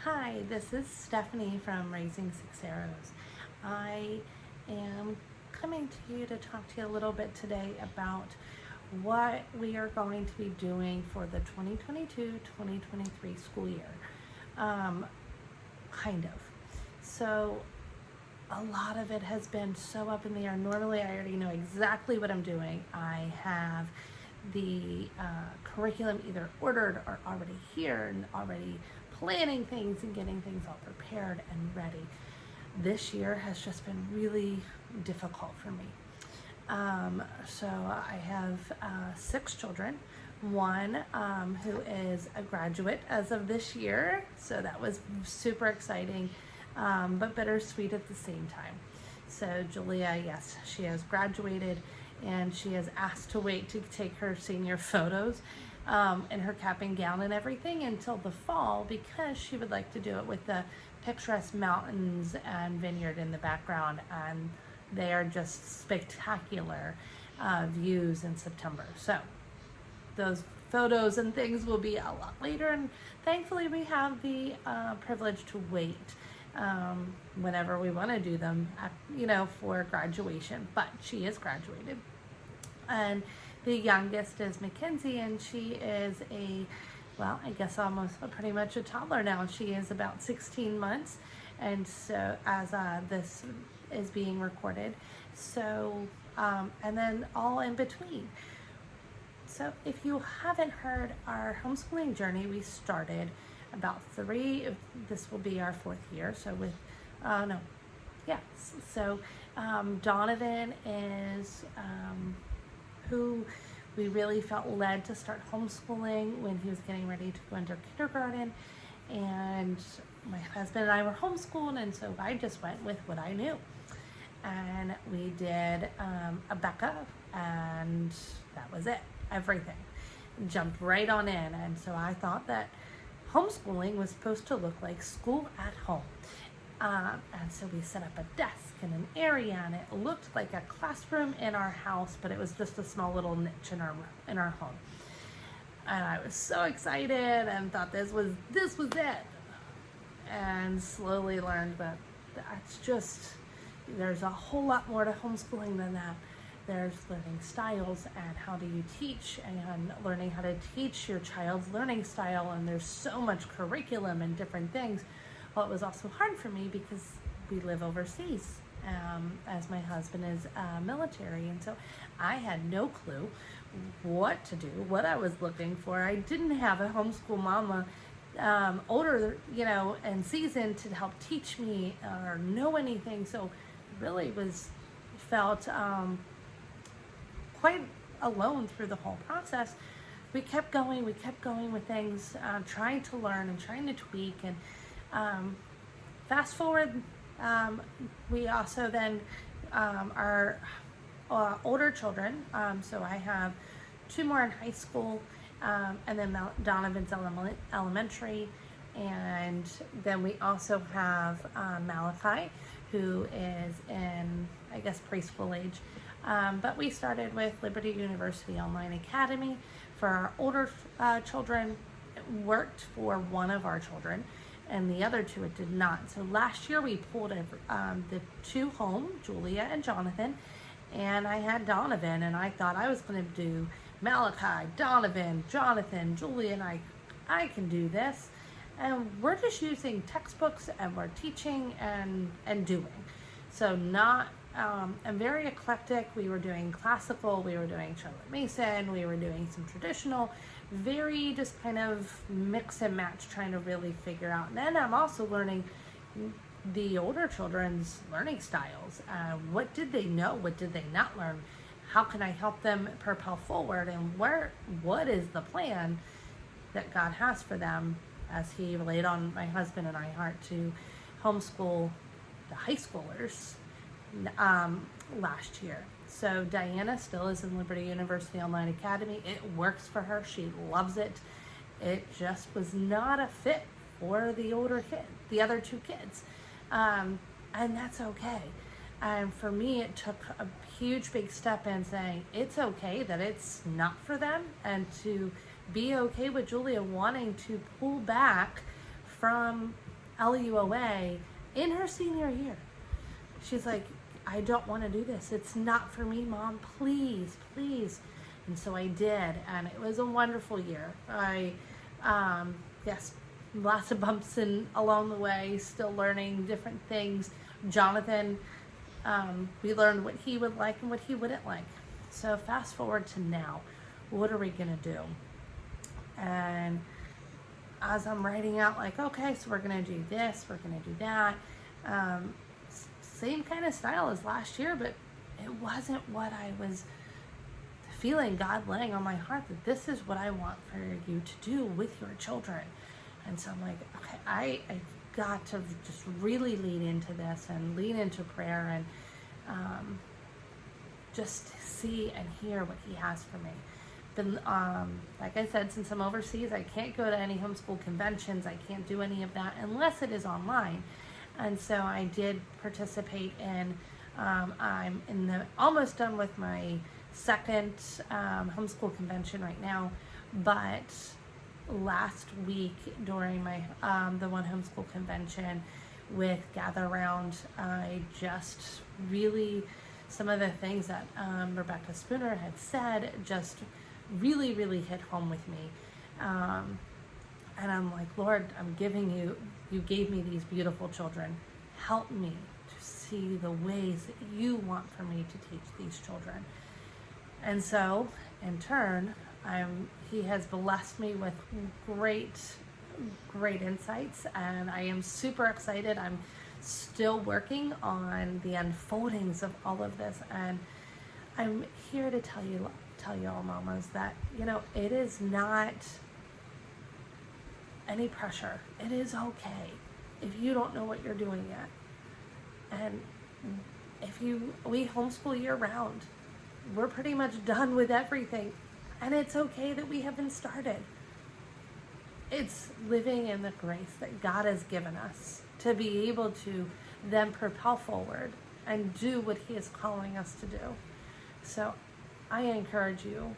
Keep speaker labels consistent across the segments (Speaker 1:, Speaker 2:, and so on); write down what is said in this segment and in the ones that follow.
Speaker 1: Hi, this is Stephanie from Raising Six Arrows. I am coming to you to talk to you a little bit today about what we are going to be doing for the 2022-2023 school year. Kind of. So a lot of it has been so up in the air. Normally I already know exactly what I'm doing. I have the curriculum either ordered or already here and already planning things and getting things all prepared and ready. This year has just been really difficult for me. So I have 6 children. One who is a graduate as of this year, so that was super exciting, but bittersweet at the same time. So Julia, yes, she has graduated and she has asked to wait to take her senior photos in her cap and gown and everything until the fall, because she would like to do it with the picturesque mountains and vineyard in the background, and they are just spectacular views in September. So those photos and things will be a lot later, and thankfully we have the privilege to wait whenever we want to do them, for graduation. But she is graduated, and the youngest is Mackenzie, and she is I guess almost pretty much a toddler now. She is about 16 months, and so as this is being recorded, so and then all in between. So if you haven't heard our homeschooling journey, we started about this will be our 4th year. So with, So Donovan is who we really felt led to start homeschooling when he was getting ready to go into kindergarten. And my husband and I were homeschooled, and so I just went with what I knew. And we did a Becca, and that was it. Everything. Jumped right on in. And so I thought that homeschooling was supposed to look like school at home. And so we set up a desk and an area, and it looked like a classroom in our house, but it was just a small little niche in our home. And I was so excited and thought this was it. And slowly learned that there's a whole lot more to homeschooling than that. There's learning styles and how do you teach, and learning how to teach your child's learning style, and there's so much curriculum and different things. Well, it was also hard for me because we live overseas, as my husband is military, and so I had no clue what to do, what I was looking for. I didn't have a homeschool mama older, and seasoned to help teach me or know anything, so really felt quite alone through the whole process. We kept going with things, trying to learn and trying to tweak, and fast forward, we also then our older children, so I have 2 more in high school, and then Donovan's elementary, and then we also have Malachi, who is in, I guess, preschool age. But we started with Liberty University Online Academy for our older children. It worked for one of our children, and the other 2 it did not. So last year we pulled the 2 home, Julia and Jonathan, and I had Donovan, and I thought I was going to do Malachi, Donovan, Jonathan, Julia, and I can do this. And we're just using textbooks, and we're teaching and doing. So I'm very eclectic. We were doing classical, we were doing Charlotte Mason, we were doing some traditional, very just kind of mix and match, trying to really figure out. And then I'm also learning the older children's learning styles. What did they know? What did they not learn? How can I help them propel forward? And what is the plan that God has for them, as He laid on my husband and I heart to homeschool the high schoolers last year. So Diana still is in Liberty University Online Academy. It works for her. She loves it. It just was not a fit for the other 2 kids. And that's okay. And for me, it took a huge big step in saying it's okay that it's not for them, and to be okay with Julia wanting to pull back from LUOA in her senior year. She's like, I don't want to do this. It's not for me, Mom. Please, please. And so I did, and it was a wonderful year. Yes, lots of bumps along the way, still learning different things. Jonathan, we learned what he would like and what he wouldn't like. So fast forward to now, what are we going to do? And as I'm writing out, like, okay, so we're going to do this, we're going to do that. Same kind of style as last year, but it wasn't what I was feeling God laying on my heart, that this is what I want for you to do with your children. And so I'm like, okay, I've got to just really lean into this and lean into prayer and just see and hear what he has for me. Been, like I said, since I'm overseas, I can't go to any homeschool conventions. I can't do any of that unless it is online. And so I did participate in, I'm almost done with my second homeschool convention right now, but last week during my the one homeschool convention with Gather Round, I just really, some of the things that Rebecca Spooner had said just really hit home with me. And I'm like, Lord, I'm giving you gave me these beautiful children. Help me to see the ways that you want for me to teach these children. And so, in turn, he has blessed me with great insights, and I am super excited. I'm still working on the unfoldings of all of this, and I'm here to tell you all mamas that, it is not any pressure. It is okay if you don't know what you're doing yet. And we homeschool year round. We're pretty much done with everything, and it's okay that we haven't started. It's living in the grace that God has given us to be able to then propel forward and do what he is calling us to do. So I encourage you,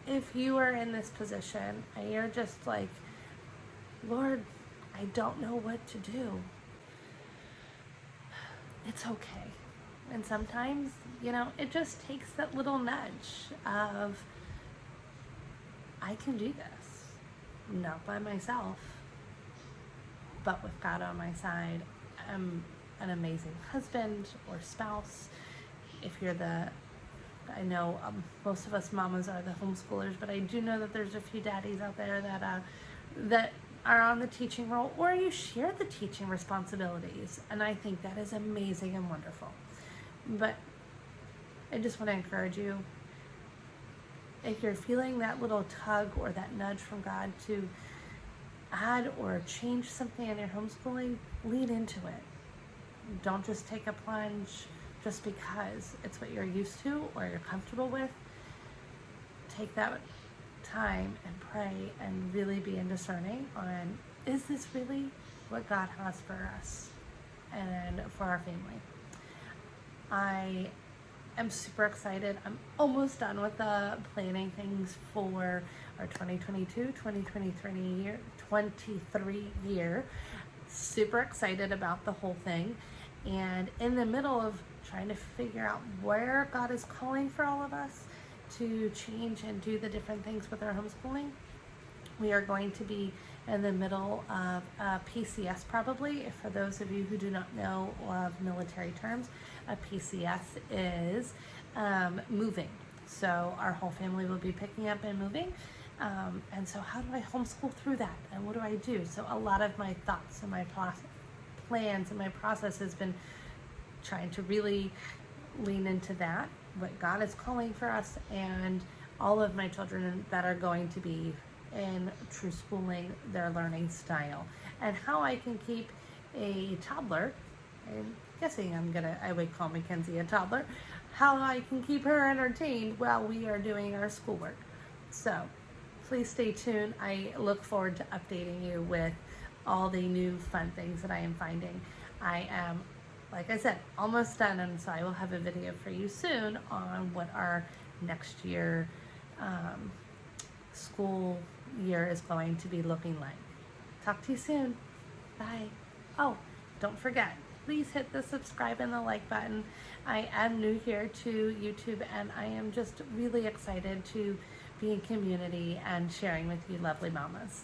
Speaker 1: if you are in this position and you're just like, Lord, I don't know what to do, it's okay. And sometimes, it just takes that little nudge of, I can do this, not by myself, but with God on my side. I'm an amazing husband or spouse. If you're I know most of us mamas are the homeschoolers, but I do know that there's a few daddies out there that are on the teaching role, or you share the teaching responsibilities, and I think that is amazing and wonderful. But I just want to encourage you, if you're feeling that little tug or that nudge from God to add or change something in your homeschooling, lean into it. Don't just take a plunge just because it's what you're used to or you're comfortable with. Take that time and pray and really be discerning on, is this really what God has for us and for our family? I am super excited. I'm almost done with the planning things for our 2022-2023 year. Super excited about the whole thing, and in the middle of trying to figure out where God is calling for all of us to change and do the different things with our homeschooling. We are going to be in the middle of PCS probably. For those of you who do not know of military terms, a PCS is moving. So our whole family will be picking up and moving. And so how do I homeschool through that? And what do I do? So a lot of my thoughts and my plans and my process has been trying to really lean into that, what God is calling for us, and all of my children that are going to be in true schooling, their learning style, and how I can keep a toddler, I'm guessing I would call Mackenzie a toddler, how I can keep her entertained while we are doing our schoolwork. So please stay tuned. I look forward to updating you with all the new fun things that I am finding. I am, like I said, almost done, and so I will have a video for you soon on what our next year school year is going to be looking like. Talk to you soon. Bye. Oh, don't forget, please hit the subscribe and the like button. I am new here to YouTube, and I am just really excited to be in community and sharing with you lovely mamas.